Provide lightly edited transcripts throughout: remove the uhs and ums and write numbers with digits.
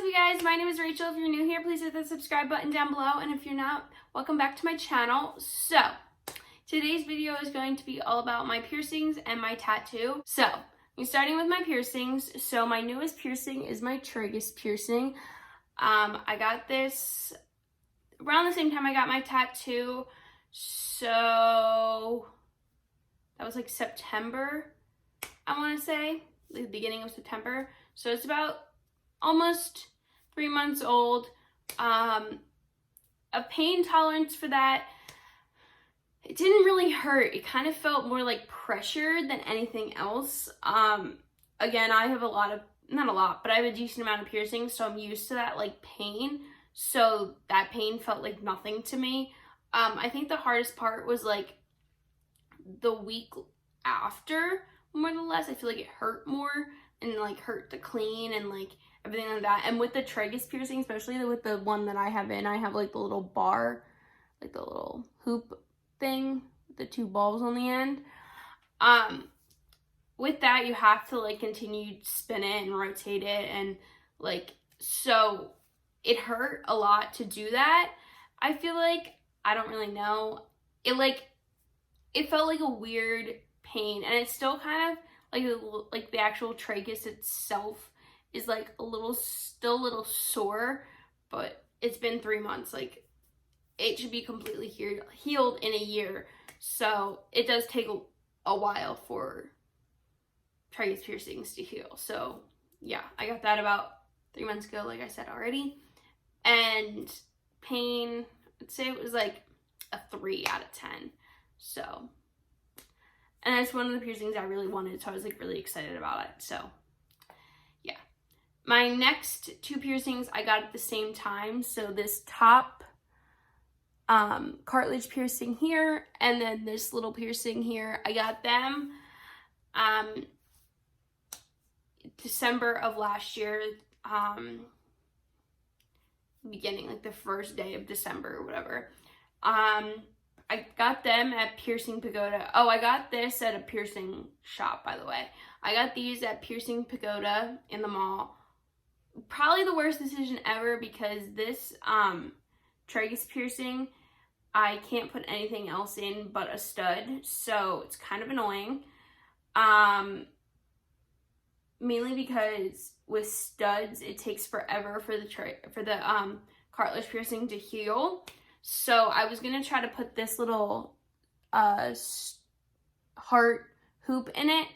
up, you guys? My name is Rachel. If you're new here, please hit the subscribe button down below, and if you're not, welcome back to my channel. So today's video is going to be all about my piercings and my tattoo. So I'm starting with my piercings. So my newest piercing is my tragus piercing. I got this around the same time I got my tattoo, so that was like September, I want to say, the beginning of September. So it's about almost 3 months old. A pain tolerance for that, it didn't really hurt. It kind of felt more like pressure than anything else. Again, I have not a lot, but I have a decent amount of piercings, so I'm used to that like pain. So that pain felt like nothing to me. I think the hardest part was like the week after, more or less. I feel like it hurt more and like hurt to clean and like everything like that. And with the tragus piercing, especially with the one that I have like the little bar, like the little hoop thing with the two balls on the end. With that, you have to like continue to spin it and rotate it, and like, so it hurt a lot to do that. I feel like, I don't really know, it felt like a weird pain, and it's still kind of like the actual tragus itself is like still a little sore, but it's been 3 months. Like, it should be completely healed in a year, so it does take a while for tragus piercings to heal. So yeah, I got that about 3 months ago, like I said already. And pain, I'd say it was like a 3 out of 10. So, and that's one of the piercings I really wanted, so I was like really excited about it. So yeah, my next 2 piercings I got at the same time. So this top cartilage piercing here, and then this little piercing here, I got them December of last year, beginning like the first day of December or whatever. I got them at Piercing Pagoda. Oh, I got this at a piercing shop, by the way. I got these at Piercing Pagoda in the mall. Probably the worst decision ever, because this tragus piercing, I can't put anything else in but a stud, so it's kind of annoying. Mainly because with studs, it takes forever for the cartilage piercing to heal. So I was gonna try to put this little heart hoop in it,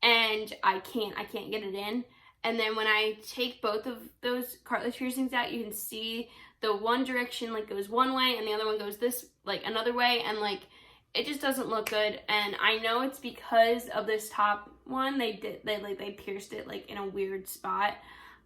and I can't get it in. And then when I take both of those cartilage piercings out, you can see the one direction like goes one way and the other one goes this like another way, and like it just doesn't look good. And I know it's because of this top one. They pierced it like in a weird spot.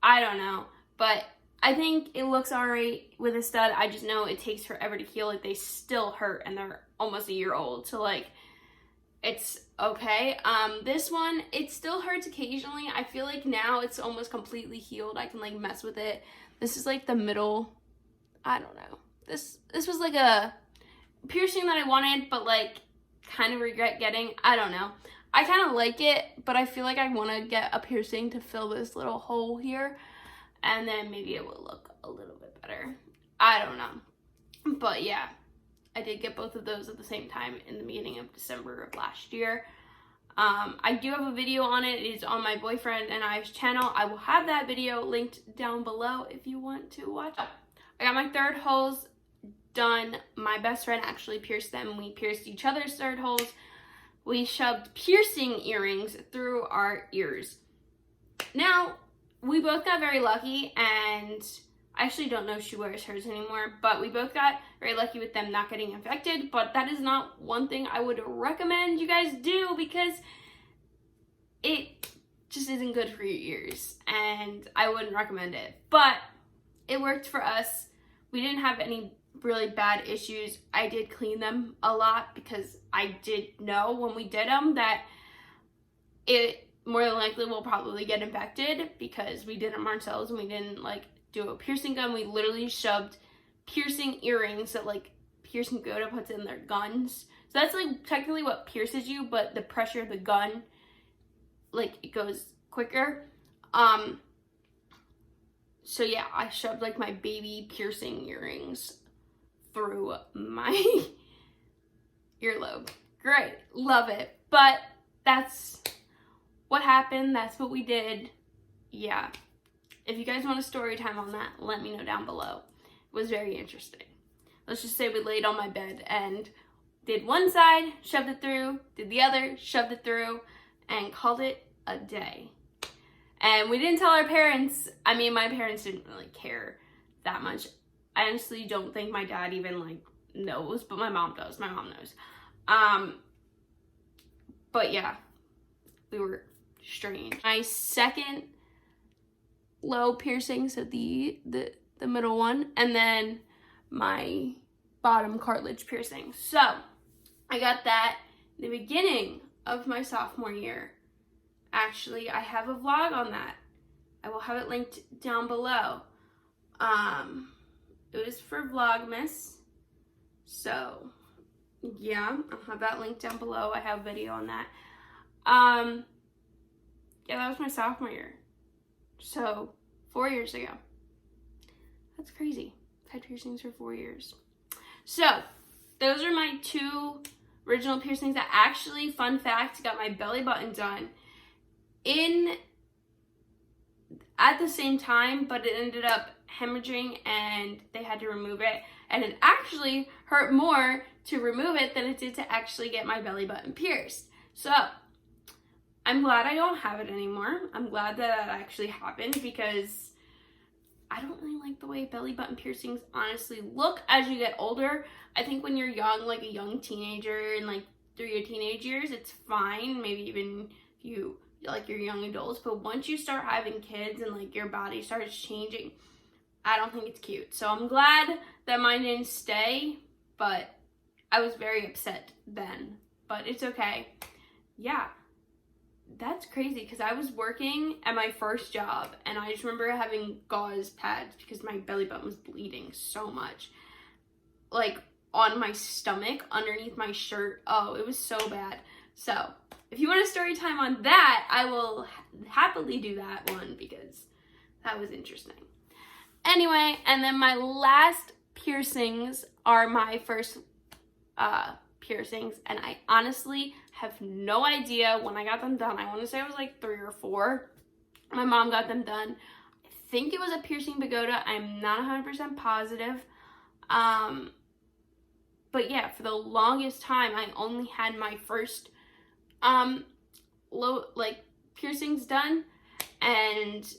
I don't know, but I think it looks alright with a stud. I just know it takes forever to heal. Like, they still hurt, and they're almost a year old, so like it's okay. This one, it still hurts occasionally. I feel like now it's almost completely healed. I can like mess with it. This is like the middle. I don't know. This was like a piercing that I wanted, but like kind of regret getting. I don't know. I kind of like it, but I feel like I want to get a piercing to fill this little hole here, and then maybe it will look a little bit better. I don't know. But yeah, I did get both of those at the same time in the beginning of December of last year. I do have a video on it. It is on my boyfriend and I's channel. I will have that video linked down below if you want to watch it. I got my third holes done. My best friend actually pierced them. We pierced each other's third holes. We shoved piercing earrings through our ears. Now, we both got very lucky, and I actually don't know if she wears hers anymore, but we both got very lucky with them not getting infected. But that is not one thing I would recommend you guys do, because it just isn't good for your ears, and I wouldn't recommend it. But it worked for us. We didn't have any really bad issues. I did clean them a lot, because I did know when we did them that it more than likely will probably get infected, because we did them ourselves and we didn't like do a piercing gun. We literally shoved piercing earrings that like Piercing Pagoda puts in their guns. So that's like technically what pierces you, but the pressure of the gun, like, it goes quicker. So yeah, I shoved like my baby piercing earrings through my earlobe. Great, love it. But that's what happened. That's what we did. Yeah. If you guys want a story time on that, let me know down below. It was very interesting. Let's just say we laid on my bed and did one side, shoved it through, did the other, shoved it through, and called it a day. And we didn't tell our parents. I mean, my parents didn't really care that much. I honestly don't think my dad even like knows, but my mom does. My mom knows. But yeah, we were strange. My second lobe piercing, so the middle one, and then my bottom cartilage piercing. So I got that in the beginning of my sophomore year. Actually, I have a vlog on that. I will have it linked down below. It was for Vlogmas. So yeah, I'll have that linked down below. I have a video on that. Yeah, that was my sophomore year. So 4 years ago. That's crazy. I've had piercings for 4 years. So those are my two original piercings that actually, fun fact, got my belly button done at the same time, but it ended up hemorrhaging and they had to remove it. And it actually hurt more to remove it than it did to actually get my belly button pierced. So I'm glad I don't have it anymore. I'm glad that actually happened because I don't really like the way belly button piercings honestly look as you get older. I think when you're young, like a young teenager and like through your teenage years, it's fine. Maybe even if you like your young adults, but once you start having kids and like your body starts changing, I don't think it's cute. So I'm glad that mine didn't stay, but I was very upset then, but it's okay. Yeah, that's crazy because I was working at my first job and I just remember having gauze pads because my belly button was bleeding so much, like on my stomach underneath my shirt. Oh, it was so bad. So if you want a story time on that, I will happily do that one because that was interesting. Anyway, and then my last piercings are my first piercings, and I honestly have no idea when I got them done. I want to say I was like 3 or 4. My mom got them done. I think it was a piercing pagoda. I'm not 100% positive. But yeah, for the longest time, I only had my first piercings done, and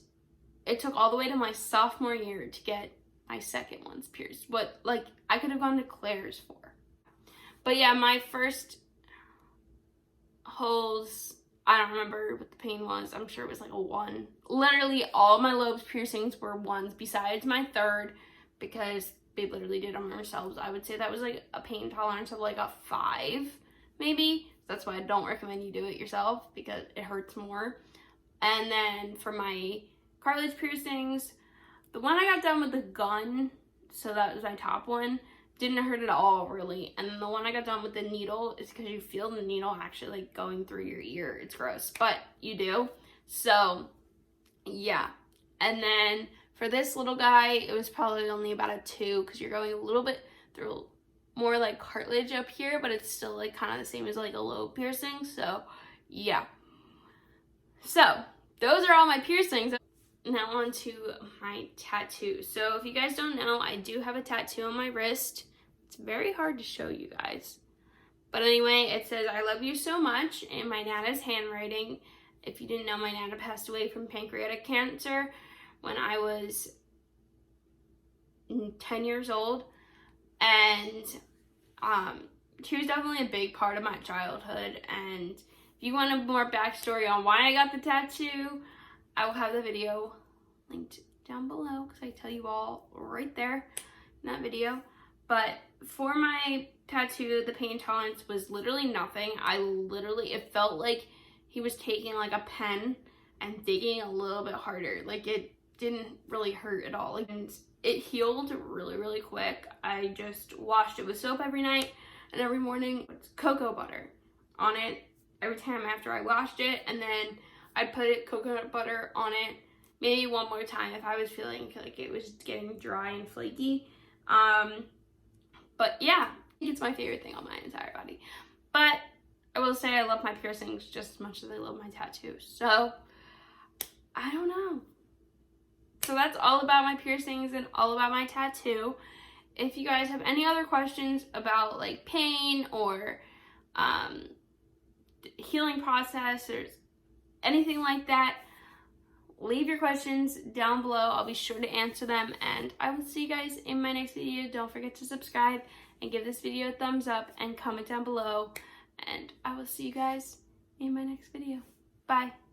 it took all the way to my sophomore year to get my second ones pierced. What, like, I could have gone to Claire's for. But yeah, my first holes, I don't remember what the pain was. I'm sure it was like a 1. Literally all my lobes piercings were 1s besides my third, because they literally did them themselves. I would say that was like a pain tolerance of like a 5 maybe. That's why I don't recommend you do it yourself because it hurts more. And then for my cartilage piercings, the one I got done with the gun, so that was my top one, didn't hurt at all really. And then the one I got done with the needle is because you feel the needle actually like going through your ear. It's gross, but you do. So yeah. And then for this little guy, it was probably only about a 2 because you're going a little bit through more like cartilage up here, but it's still like kind of the same as like a lobe piercing. So yeah. So those are all my piercings. Now on to my tattoo. So if you guys don't know, I do have a tattoo on my wrist. It's very hard to show you guys. But anyway, it says, "I love you so much," in my Nana's handwriting. If you didn't know, my Nana passed away from pancreatic cancer when I was 10 years old. And she was definitely a big part of my childhood. And if you want a more backstory on why I got the tattoo, I will have the video linked down below because I tell you all right there in that video. But for my tattoo, the pain tolerance was literally nothing. It felt like he was taking like a pen and digging a little bit harder. Like it didn't really hurt at all. And it healed really, really quick. I just washed it with soap every night, and every morning it's cocoa butter on it every time after I washed it, and then I put coconut butter on it maybe one more time if I was feeling like it was getting dry and flaky. But yeah, I think it's my favorite thing on my entire body. But I will say I love my piercings just as much as I love my tattoos. So, I don't know. So that's all about my piercings and all about my tattoo. If you guys have any other questions about like pain or healing process or anything like that, leave your questions down below. I'll be sure to answer them, and I will see you guys in my next video. Don't forget to subscribe and give this video a thumbs up and comment down below, and I will see you guys in my next video. Bye.